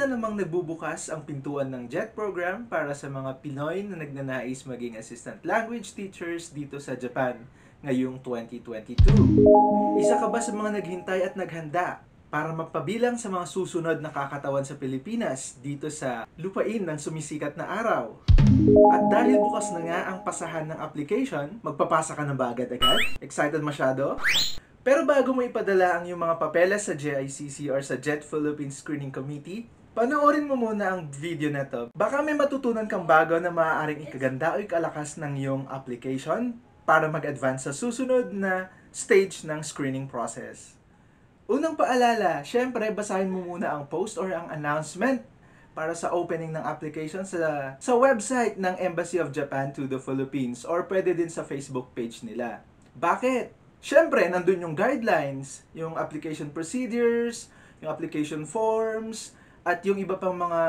na namang nagbubukas ang pintuan ng JET program para sa mga Pinoy na nagnanais maging assistant language teachers dito sa Japan ngayong 2022. Isa ka ba sa mga naghintay at naghanda para magpabilang sa mga susunod na kakatawan sa Pilipinas dito sa lupain ng sumisikat na araw? At dahil bukas na nga ang pasahan ng application, magpapasa ka na ba agad-agad? Excited masyado? Pero bago mo ipadala ang iyong mga papeles sa JICC or sa JET Philippines Screening Committee, panoorin mo muna ang video na to. Baka may matutunan kang bago na maaaring ikaganda o ikalakas ng iyong application para mag-advance sa susunod na stage ng screening process. Unang paalala, syempre basahin mo muna ang post or ang announcement para sa opening ng application sa website ng Embassy of Japan to the Philippines or pwede din sa Facebook page nila. Bakit? Siyempre, nandun yung guidelines, yung application procedures, yung application forms, at yung iba pang mga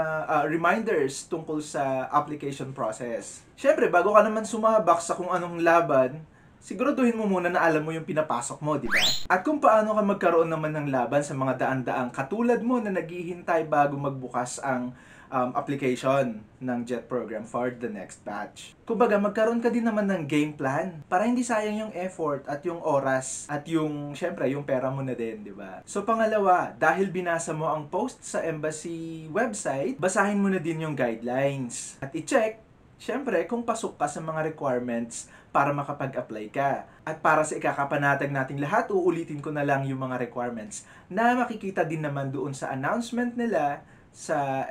reminders tungkol sa application process. Siyempre, bago ka naman sumabak sa kung anong laban, siguraduhin mo muna na alam mo yung pinapasok mo, di ba? At kung paano ka magkaroon naman ng laban sa mga daan-daang katulad mo na naghihintay bago magbukas ang application ng JET program for the next batch. Kumbaga, magkaroon ka din naman ng game plan para hindi sayang yung effort at yung oras at yung, syempre, yung pera mo na din, di ba? So, pangalawa, dahil binasa mo ang post sa embassy website, basahin mo na din yung guidelines. At i-check, syempre, kung pasok ka sa mga requirements para makapag-apply ka. At para sa ikakapanatag nating lahat, uulitin ko na lang yung mga requirements na makikita din naman doon sa announcement nila sa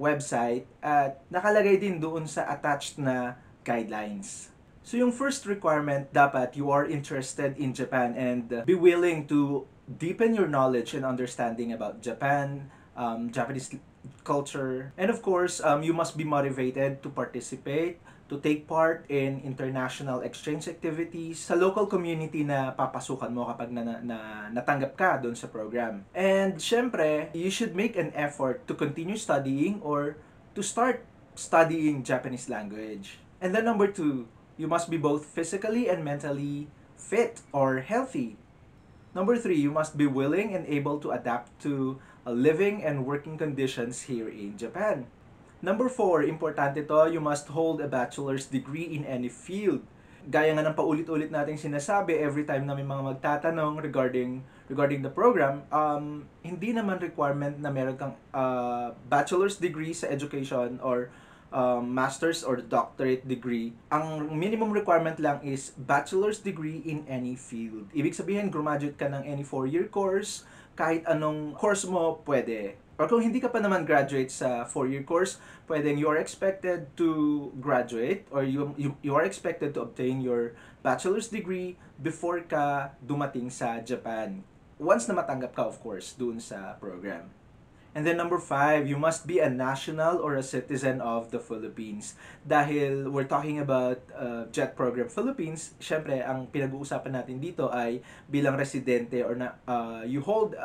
website at nakalagay din doon sa attached na guidelines. So yung first requirement, dapat you are interested in Japan and be willing to deepen your knowledge and understanding about Japan, Japanese culture. And of course, you must be motivated to participate, to take part in international exchange activities sa local community na papasukan mo kapag natanggap ka doon sa program. And syempre, you should make an effort to continue studying or to start studying Japanese language. And then number 2, you must be both physically and mentally fit or healthy. Number 3, you must be willing and able to adapt to living and working conditions here in Japan. Number 4, importante to, you must hold a bachelor's degree in any field. Gaya nga ng paulit-ulit nating sinasabi every time na may mga magtatanong regarding the program, hindi naman requirement na meron kang bachelor's degree sa education or master's or doctorate degree. Ang minimum requirement lang is bachelor's degree in any field. Ibig sabihin, graduate ka ng any 4-year course, kahit anong course mo, pwede. Or kung hindi ka pa naman graduate sa 4-year course, pwedeng you are expected to graduate or you are expected to obtain your bachelor's degree before ka dumating sa Japan. Once na matanggap ka, of course, dun sa program. And then number 5, you must be a national or a citizen of the Philippines. Dahil we're talking about JET Program Philippines, syempre, ang pinag-uusapan natin dito ay bilang residente or you hold,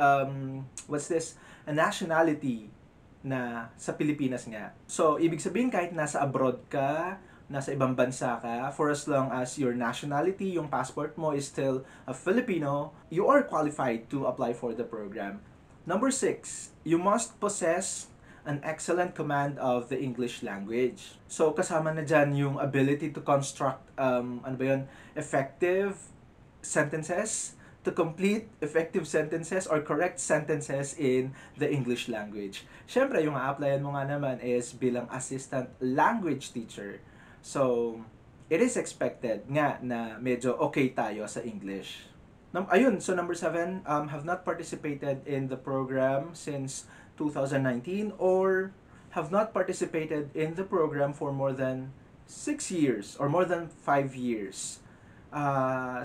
a nationality na sa Pilipinas nga. So, ibig sabihin kahit nasa abroad ka, nasa ibang bansa ka, for as long as your nationality, yung passport mo is still a Filipino, you are qualified to apply for the program. Number 6, you must possess an excellent command of the English language. So, kasama na dyan yung ability to construct, effective sentences, to complete effective sentences or correct sentences in the English language. Siyempre, yung a-applyan mo nga naman is bilang assistant language teacher. So, it is expected nga na medyo okay tayo sa English. So number 7, have not participated in the program since 2019 or have not participated in the program for more than 6 years or more than 5 years.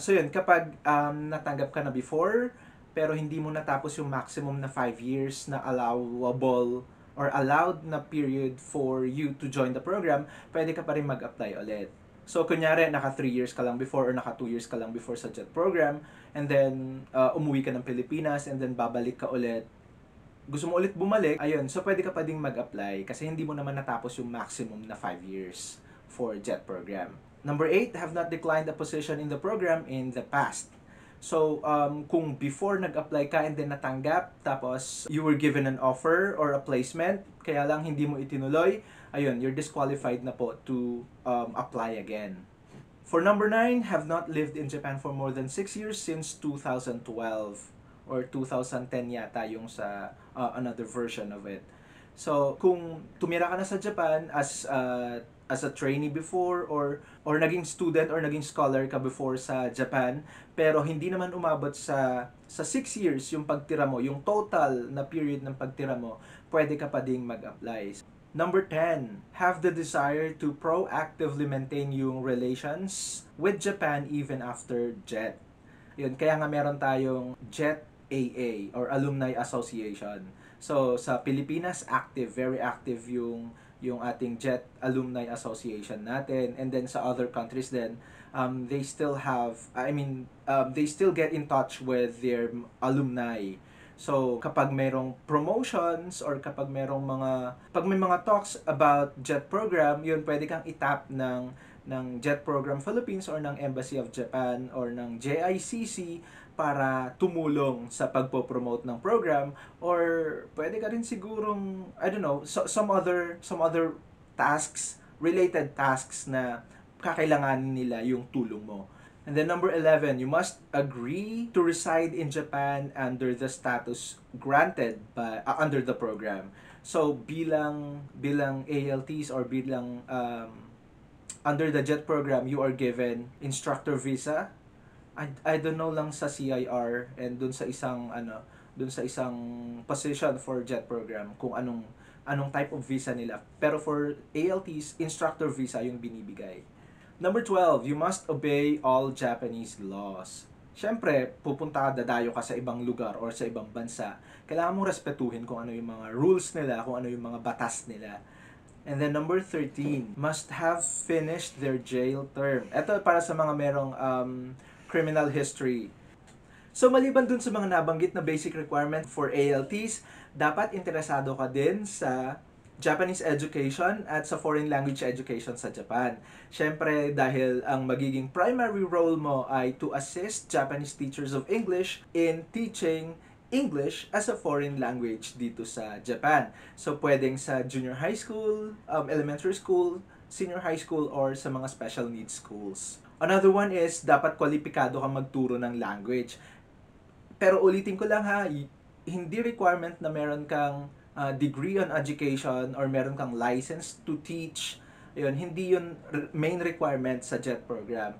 So yun, kapag natanggap ka na before, pero hindi mo natapos yung maximum na 5 years na allowable or allowed na period for you to join the program, pwede ka pa rin mag-apply ulit. So, kunyari, naka 3 years ka lang before or naka 2 years ka lang before sa JET program, and then umuwi ka ng Pilipinas, and then babalik ka ulit. Gusto mo ulit bumalik, ayun, so pwede ka pa ding mag-apply kasi hindi mo naman natapos yung maximum na 5 years for JET program. Number 8, have not declined a position in the program in the past. So, kung before nag-apply ka and then natanggap, tapos you were given an offer or a placement, kaya lang hindi mo itinuloy, ayun, you're disqualified na po to apply again. For number 9, have not lived in Japan for more than 6 years since 2012 or 2010 yata yung sa another version of it. So, kung tumira ka na sa Japan as a trainee before or naging student or naging scholar ka before sa Japan, pero hindi naman umabot sa 6 years yung pagtira mo, yung total na period ng pagtira mo, pwede ka pa ding mag-apply. Number 10, have the desire to proactively maintain yung relations with Japan even after JET. Yun, kaya nga meron tayong JET AA or Alumni Association. So, sa Pilipinas, active, very active yung ating JET Alumni Association natin. And then sa other countries then, they still have, they still get in touch with their alumni. So, kapag mayroong promotions or kapag may mga talks about JET program, yun pwede kang itap ng JET Program Philippines or ng Embassy of Japan or ng JICC para tumulong sa pagpo-promote ng program, or pwede ka rin sigurong some other tasks, related tasks na kakailanganin nila yung tulong mo. And then number 11, you must agree to reside in Japan under the status granted by under the program. So bilang ALTs or bilang under the JET program, you are given instructor visa. I don't know lang sa CIR and dun sa isang position for JET program kung anong type of visa nila. Pero for ALTs, instructor visa yung binibigay. Number 12, you must obey all Japanese laws. Siyempre, dadayo ka sa ibang lugar or sa ibang bansa. Kailangan mong respetuhin kung ano yung mga rules nila, kung ano yung mga batas nila. And then number 13, must have finished their jail term. Ito para sa mga merong criminal history. So maliban dun sa mga nabanggit na basic requirement for ALTs, dapat interesado ka din sa Japanese education at sa foreign language education sa Japan. Siyempre, dahil ang magiging primary role mo ay to assist Japanese teachers of English in teaching English as a foreign language dito sa Japan. So, pwedeng sa junior high school, elementary school, senior high school, or sa mga special needs schools. Another one is, dapat kwalipikado kang magturo ng language. Pero ulitin ko lang ha, hindi requirement na meron kang degree on education or meron kang license to teach. Yun, hindi yun main requirement sa JET program.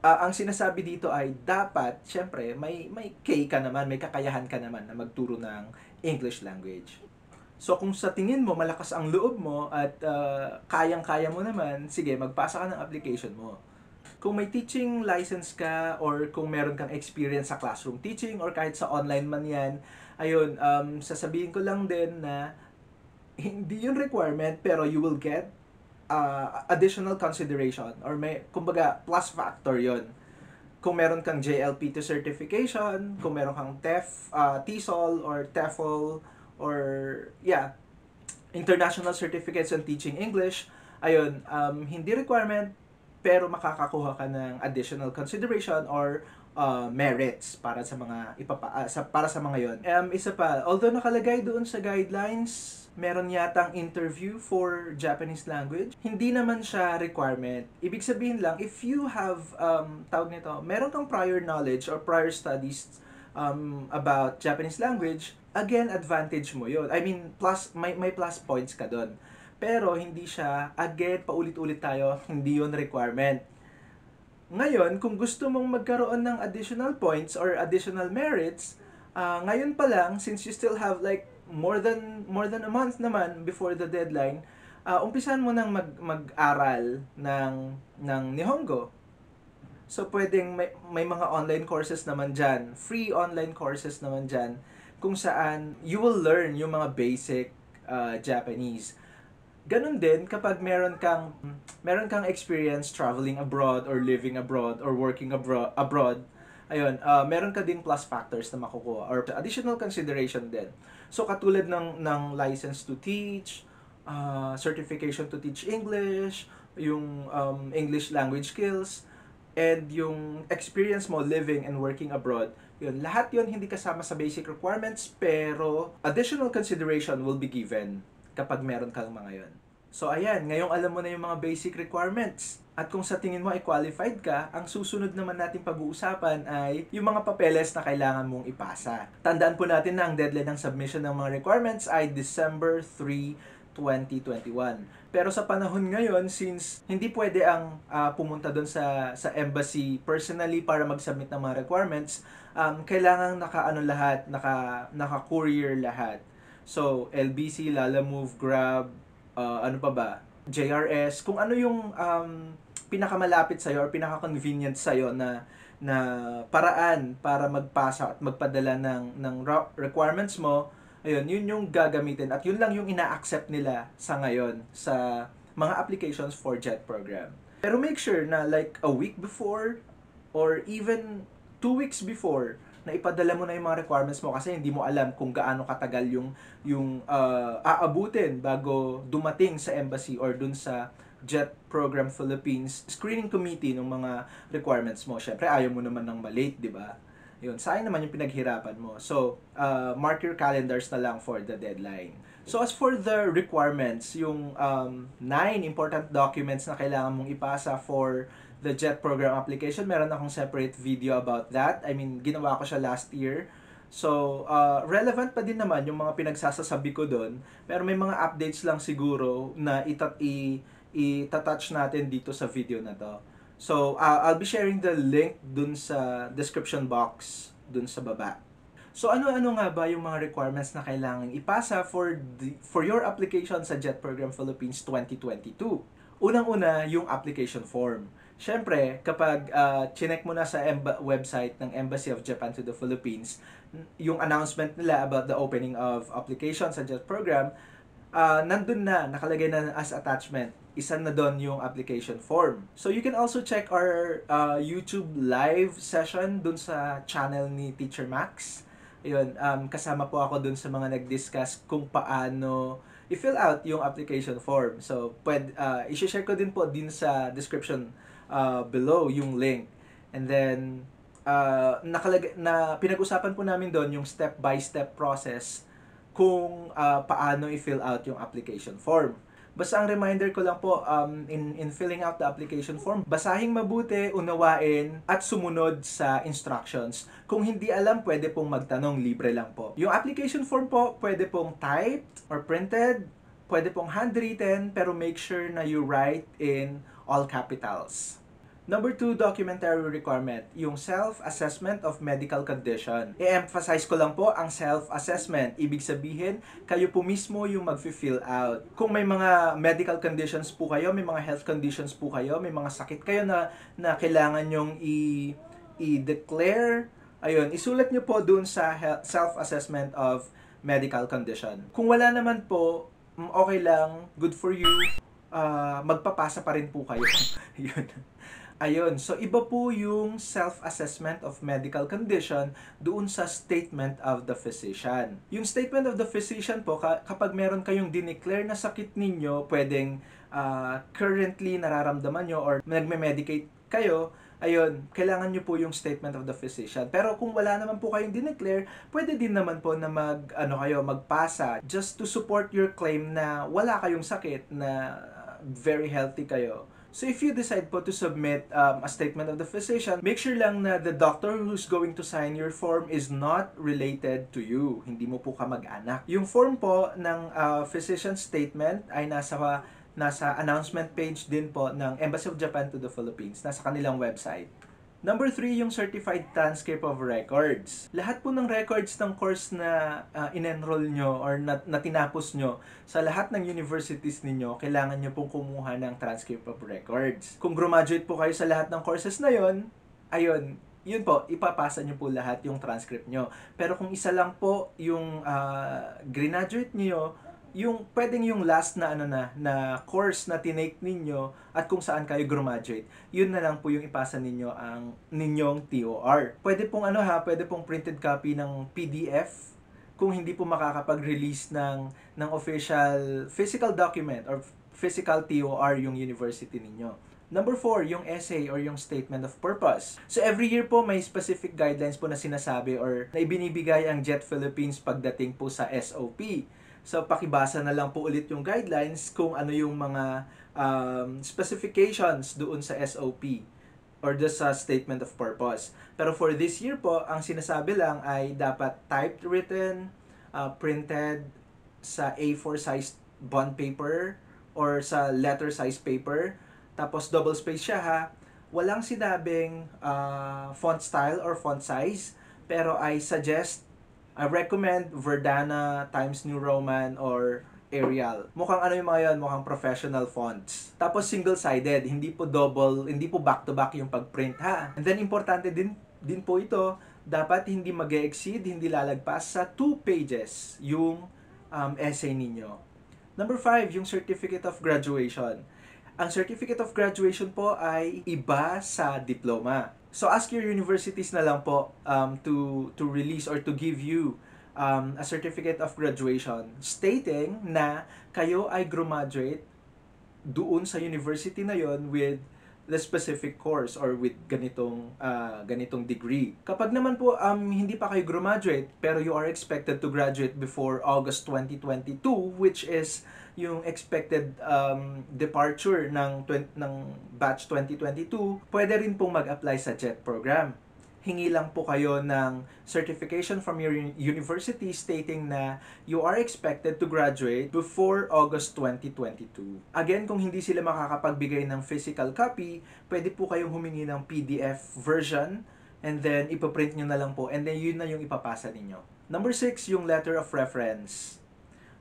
Ang sinasabi dito ay dapat, syempre, may K ka naman, may kakayahan ka naman na magturo ng English language. So kung sa tingin mo malakas ang loob mo at kayang-kaya mo naman, sige, magpasa ka ng application mo. Kung may teaching license ka or kung meron kang experience sa classroom teaching or kahit sa online man yan, ayun, sasabihin ko lang din na hindi yun requirement pero you will get additional consideration or may, kumbaga, plus factor yun. Kung meron kang JLP2 certification, kung meron kang TESOL or TEFL or international certificates on teaching English, ayun, hindi requirement pero makakakuha ka ng additional consideration or merits para sa mga para sa mga yon. Isa pa, although nakalagay doon sa guidelines, meron yatang interview for Japanese language. Hindi naman siya requirement. Ibig sabihin lang, if you have meron kang prior knowledge or prior studies about Japanese language, again, advantage mo yon. I mean, may plus points ka doon. Pero hindi siya, again, paulit-ulit tayo, hindi yon requirement. Ngayon, kung gusto mong magkaroon ng additional points or additional merits, ngayon pa lang, since you still have like more than a month naman before the deadline, umpisan mo nang mag-aral ng Nihongo. So, pwedeng may mga online courses naman dyan, free online courses naman dyan, kung saan you will learn yung mga basic Japanese. Ganun din kapag meron kang experience traveling abroad or living abroad or working abroad, ayun, meron ka ding plus factors na makukuha or additional consideration din. So katulad ng license to teach, certification to teach English, yung English language skills, and yung experience mo living and working abroad, yun, lahat yun hindi kasama sa basic requirements, pero additional consideration will be given kapag meron kang mga yun. So ayan, ngayong alam mo na yung mga basic requirements. At kung sa tingin mo ay qualified ka, ang susunod naman natin pag-uusapan ay yung mga papeles na kailangan mong ipasa. Tandaan po natin na ang deadline ng submission ng mga requirements ay December 3, 2021. Pero sa panahon ngayon, since hindi pwede ang pumunta doon sa embassy personally para mag-submit ng mga requirements, kailangan naka-courier lahat. So, LBC, Lalamove, Grab, ano pa ba? JRS, kung ano yung pinakamalapit sa'yo or pinaka-convenient sa'yo na paraan para magpasa at magpadala ng requirements mo, ayun, yun yung gagamitin at yun lang yung ina-accept nila sa ngayon sa mga applications for JET program. Pero make sure na like a week before or even 2 weeks before na ipadala mo na yung mga requirements mo kasi hindi mo alam kung gaano katagal yung aabutin bago dumating sa embassy or dun sa JET Program Philippines screening committee ng mga requirements mo. Syempre ayaw mo naman ng malate, di ba? Yun, sayang naman yung pinaghirapan mo. So, mark your calendars na lang for the deadline. So, as for the requirements, yung 9 important documents na kailangan mong ipasa for the JET program application, meron akong separate video about that. I mean, ginawa ko siya last year. So, relevant pa din naman yung mga pinagsasasabi ko doon. Pero may mga updates lang siguro na itatouch natin dito sa video na to. So, I'll be sharing the link dun sa description box dun sa baba. So, ano-ano nga ba yung mga requirements na kailangan ipasa for your application sa JET Program Philippines 2022? Unang-una, yung application form. Siyempre, kapag chinek mo na sa website ng Embassy of Japan to the Philippines, yung announcement nila about the opening of application sa JET program, nandun na, nakalagay na as attachment. Isa na doon yung application form. So you can also check our YouTube live session dun sa channel ni Teacher Max. Ayun, kasama po ako dun sa mga nag-discuss kung paano i-fill out yung application form. So, i-share ko din po din sa description below yung link. And then, pinag-usapan po namin doon yung step-by-step process kung paano i-fill out yung application form. Basta ang reminder ko lang po, in filling out the application form, basahing mabuti, unawain, at sumunod sa instructions. Kung hindi alam, pwede pong magtanong, libre lang po. Yung application form po, pwede pong typed or printed, pwede pong handwritten, pero make sure na you write in all capitals. Number 2 documentary requirement, yung self-assessment of medical condition. I-emphasize ko lang po ang self-assessment. Ibig sabihin, kayo po mismo yung mag-fill out. Kung may mga medical conditions po kayo, may mga health conditions po kayo, may mga sakit kayo na kailangan nyong i-declare, ayun, isulat nyo po dun sa self-assessment of medical condition. Kung wala naman po, okay lang, good for you, magpapasa pa rin po kayo. Yun. Ayun, so iba po yung self-assessment of medical condition doon sa statement of the physician. Yung statement of the physician po, kapag meron kayong dineclare na sakit ninyo, pwedeng currently nararamdaman nyo or nagme-medicate kayo, ayun, kailangan nyo po yung statement of the physician. Pero kung wala naman po kayong dineclare, pwede din naman po na magpasa just to support your claim na wala kayong sakit, na very healthy kayo. So if you decide po to submit a statement of the physician, make sure lang na the doctor who's going to sign your form is not related to you. Hindi mo po kamag-anak. Yung form po ng physician statement ay nasa announcement page din po ng Embassy of Japan to the Philippines. Nasa kanilang website. Number 3, yung Certified Transcript of Records. Lahat po ng records ng course na in-enroll nyo or na tinapos nyo sa lahat ng universities ninyo, kailangan nyo pong kumuha ng Transcript of Records. Kung graduate po kayo sa lahat ng courses na yon, ayun, yun po, ipapasa nyo po lahat yung transcript nyo. Pero kung isa lang po yung graduate nyo, yung pwedeng yung last na na course na tinake ninyo at kung saan kayo graduate, yun na lang po yung ipasa ninyo ang ninyong TOR. Pwede pong pwede pong printed copy ng PDF kung hindi po makakapag-release ng official physical document or physical TOR yung university ninyo. Number 4, yung essay or yung statement of purpose. So every year po may specific guidelines po na sinasabi or na ibinibigay ang JET Philippines pagdating po sa SOP. So pakibasa na lang po ulit yung guidelines kung ano yung mga specifications doon sa SOP or just sa statement of purpose. Pero for this year po, ang sinasabi lang ay dapat typed written, printed sa A4 size bond paper or sa letter size paper. Tapos double space siya ha. Walang sinabing font style or font size. Pero I recommend Verdana, Times New Roman, or Arial. Mukhang ano yung mga yun, mukhang professional fonts. Tapos single-sided, hindi po double, hindi po back-to-back yung pag-print ha. And then importante din po ito, dapat hindi mag-exceed, hindi lalagpas sa 2 pages yung essay ninyo. Number 5, yung Certificate of Graduation. Ang Certificate of Graduation po ay iba sa diploma. So ask your universities na lang po to release or to give you a Certificate of Graduation stating na kayo ay graduate doon sa university na yon with the specific course or with ganitong degree. Kapag naman po hindi pa kayo graduate pero you are expected to graduate before August 2022, which is yung expected departure ng batch 2022, pwede rin pong mag-apply sa JET program. Hingi lang po kayo ng certification from your university stating na you are expected to graduate before August 2022. Again, kung hindi sila makakapagbigay ng physical copy, pwede po kayong humingi ng PDF version and then ipaprint nyo na lang po and then yun na yung ipapasa ninyo. Number 6, yung letter of reference.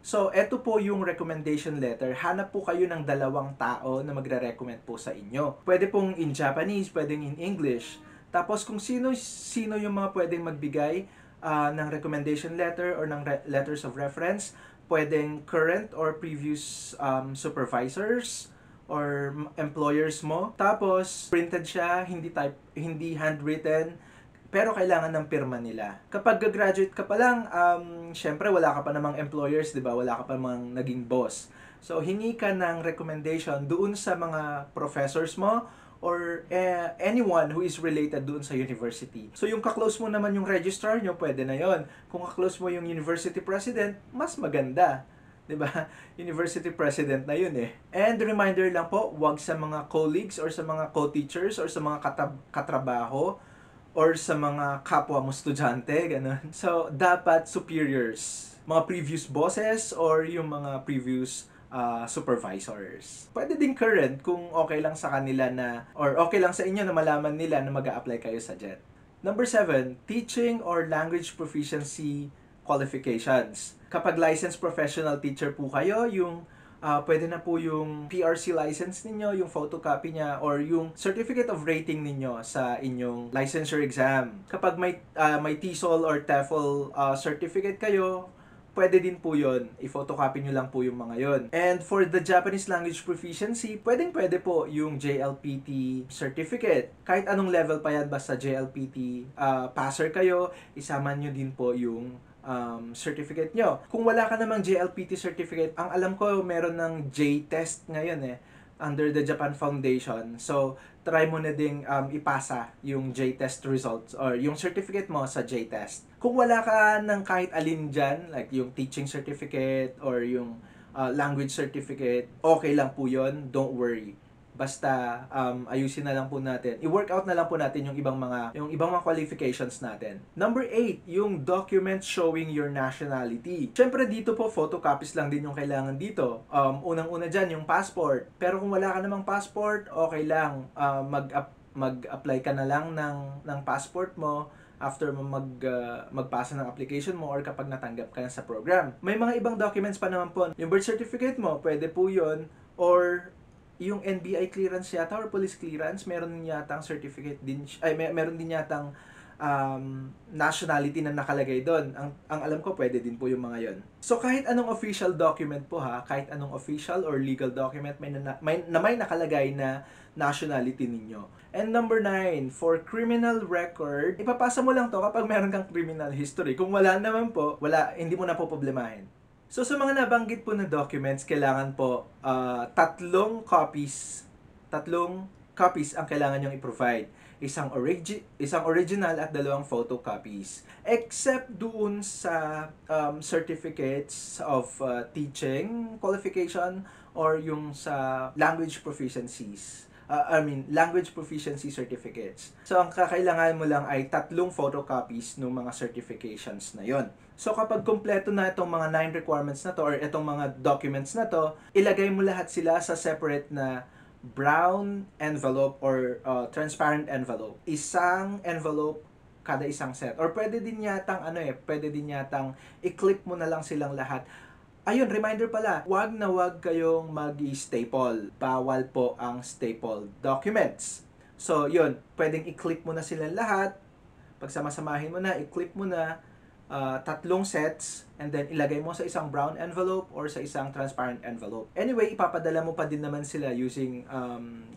So, eto po yung recommendation letter. Hanap po kayo ng 2 tao na magre-recommend po sa inyo. Pwede pong in Japanese, pwedeng in English. Tapos kung sino yung mga pwedeng magbigay ng recommendation letter or ng letters of reference, pwedeng current or previous supervisors or employers mo. Tapos printed siya, hindi handwritten, pero kailangan ng pirma nila. Kapag graduate ka pa lang, syempre wala ka pa namang employers, 'di ba? Wala ka pa namang naging boss. So hingi ka ng recommendation doon sa mga professors mo or anyone who is related doon sa university. So yung ka-close mo naman yung registrar nyo, pwede na yon. Kung ka-close mo yung university president, mas maganda. 'Di ba? University president na yun eh. And reminder lang po, wag sa mga colleagues or sa mga co-teachers or sa mga katrabaho or sa mga kapwa mo estudyante, ganun. So, dapat superiors. Mga previous bosses or yung mga previous supervisors. Pwede din current kung okay lang sa kanila na, or okay lang sa inyo na malaman nila na mag-a-apply kayo sa JET. Number 7, teaching or language proficiency qualifications. Kapag licensed professional teacher po kayo, yung pwede na po yung PRC license ninyo, yung photocopy niya, or yung certificate of rating ninyo sa inyong licensure exam. Kapag may TESOL or TEFL certificate kayo, pwede din po yun. I-photocopy nyo lang po yung mga yon. And for the Japanese language proficiency, pwede po yung JLPT certificate. Kahit anong level pa yan, basta JLPT passer kayo, isama nyo din po yung certificate nyo. Kung wala ka namang JLPT certificate, ang alam ko meron ng J-test ngayon under the Japan Foundation. So, try mo na ding ipasa yung J-test results or yung certificate mo sa J-test. Kung wala ka ng kahit alin dyan, like yung teaching certificate or yung language certificate, okay lang po yun. Don't worry. Basta ayusin na lang po natin. I-work out na lang po natin yung ibang mga qualifications natin. Number 8, yung documents showing your nationality. Syempre dito po photocopies lang din yung kailangan dito. Unang-una diyan yung passport. Pero kung wala ka namang passport, okay lang. Mag-apply ka na lang ng passport mo after mo magpasa ng application mo or kapag natanggap ka na sa program. May mga ibang documents pa naman po. Yung birth certificate mo, pwede po yun. Or yung NBI clearance yata or police clearance, meron din yatang certificate din, meron din yatang nationality na nakalagay doon. Ang alam ko, pwede din po yung mga yon. So, kahit anong official document po kahit anong official or legal document may nakalagay na nationality ninyo. And number 9, for criminal record, ipapasa mo lang to kapag meron kang criminal history. Kung wala naman po, hindi mo na po problemahin. So, sa mga nabanggit po na documents, kailangan po 3 copies, 3 copies ang kailangan nyong i-provide. Isang original at 2 photocopies. Except doon sa certificates of teaching qualification or yung sa language proficiencies. Language proficiency certificates. So, ang kakailangan mo lang ay 3 photocopies ng mga certifications na yon. So, kapag kompleto na itong mga 9 requirements na to or itong mga documents na to, ilagay mo lahat sila sa separate na brown envelope or transparent envelope. Isang envelope kada isang set. Or pwede din yatang i-clip mo na lang silang lahat. Ayun, reminder pala, wag kayong mag-staple. Bawal po ang staple documents. So, yun, pwedeng i-clip mo na sila lahat. Pag samasamahin mo na, i-clip mo na 3 sets and then ilagay mo sa isang brown envelope or sa isang transparent envelope. Anyway, ipapadala mo pa din naman sila using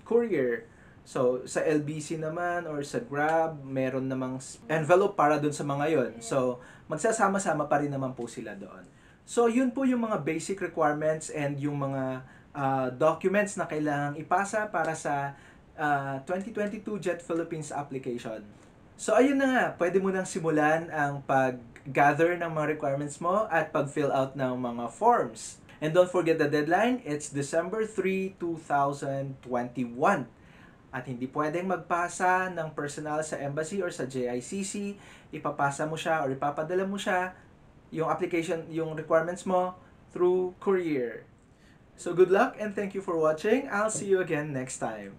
courier. So, sa LBC naman or sa Grab, meron namang envelope para dun sa mga yon. So, magsasama-sama pa rin naman po sila doon. So, yun po yung mga basic requirements and yung mga documents na kailangang ipasa para sa 2022 Jet Philippines application. So, ayun na nga. Pwede mo nang simulan ang pag-gather ng mga requirements mo at pag-fill out ng mga forms. And don't forget the deadline. It's December 3, 2021. At hindi pwedeng magpasa ng personal sa embassy or sa JICC. Ipapasa mo siya or ipapadala mo siya yung application, yung requirements mo through courier. So good luck and thank you for watching. I'll see you again next time.